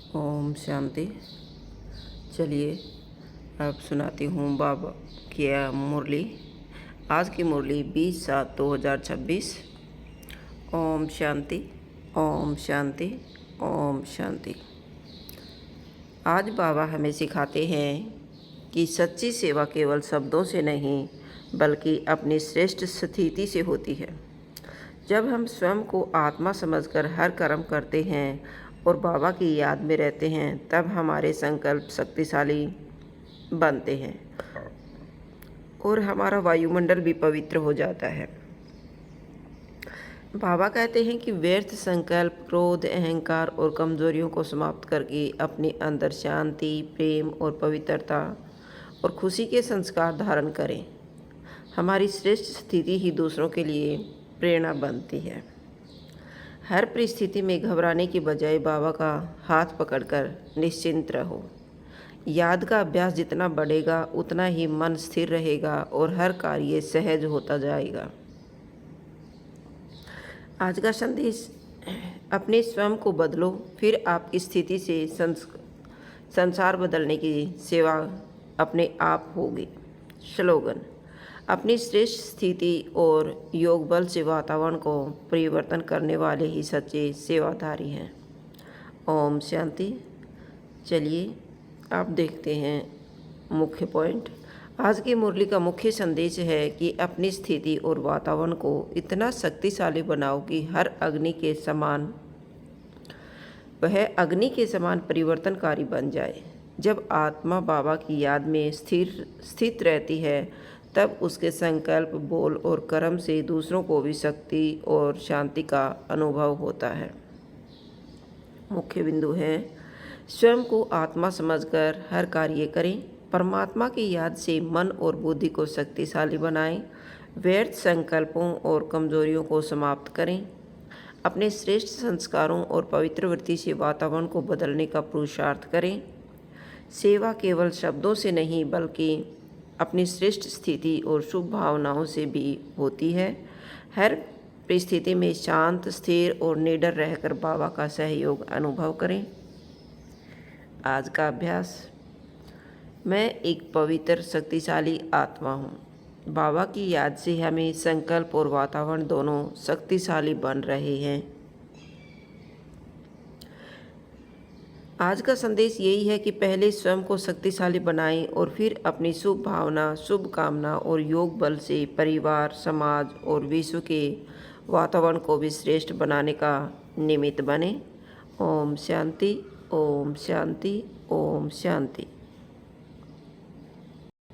ओम शांति। चलिए अब सुनाती हूँ बाबा की मुरली। आज की मुरली 20/7/2026। ओम शांति, ओम शांति, ओम शांति। आज बाबा हमें सिखाते हैं कि सच्ची सेवा केवल शब्दों से नहीं बल्कि अपनी श्रेष्ठ स्थिति से होती है। जब हम स्वयं को आत्मा समझकर हर कर्म करते हैं और बाबा की याद में रहते हैं तब हमारे संकल्प शक्तिशाली बनते हैं और हमारा वायुमंडल भी पवित्र हो जाता है। बाबा कहते हैं कि व्यर्थ संकल्प, क्रोध, अहंकार और कमजोरियों को समाप्त करके अपने अंदर शांति, प्रेम और पवित्रता और खुशी के संस्कार धारण करें। हमारी श्रेष्ठ स्थिति ही दूसरों के लिए प्रेरणा बनती है। हर परिस्थिति में घबराने की बजाय बाबा का हाथ पकड़कर निश्चिंत रहो। याद का अभ्यास जितना बढ़ेगा उतना ही मन स्थिर रहेगा और हर कार्य सहज होता जाएगा। आज का संदेश, अपने स्वयं को बदलो, फिर आपकी स्थिति से संसार बदलने की सेवा अपने आप होगी। स्लोगन, अपनी श्रेष्ठ स्थिति और योग बल से वातावरण को परिवर्तन करने वाले ही सच्चे सेवाधारी हैं। ओम शांति। चलिए आप देखते हैं मुख्य पॉइंट। आज की मुरली का मुख्य संदेश है कि अपनी स्थिति और वातावरण को इतना शक्तिशाली बनाओ कि वह अग्नि के समान परिवर्तनकारी बन जाए। जब आत्मा बाबा की याद में स्थित रहती है तब उसके संकल्प, बोल और कर्म से दूसरों को भी शक्ति और शांति का अनुभव होता है। मुख्य बिंदु है, स्वयं को आत्मा समझकर हर कार्य करें। परमात्मा की याद से मन और बुद्धि को शक्तिशाली बनाएं। व्यर्थ संकल्पों और कमजोरियों को समाप्त करें। अपने श्रेष्ठ संस्कारों और पवित्र वृत्ति से वातावरण को बदलने का पुरुषार्थ करें। सेवा केवल शब्दों से नहीं बल्कि अपनी श्रेष्ठ स्थिति और शुभ भावनाओं से भी होती है। हर परिस्थिति में शांत, स्थिर और निडर रहकर बाबा का सहयोग अनुभव करें। आज का अभ्यास, मैं एक पवित्र शक्तिशाली आत्मा हूँ। बाबा की याद से हमें संकल्प और वातावरण दोनों शक्तिशाली बन रहे हैं। आज का संदेश यही है कि पहले स्वयं को शक्तिशाली बनाएं और फिर अपनी शुभ भावना, शुभ कामना और योग बल से परिवार, समाज और विश्व के वातावरण को भी श्रेष्ठ बनाने का निमित्त बने। ओम शांति, ओम शांति, ओम शांति।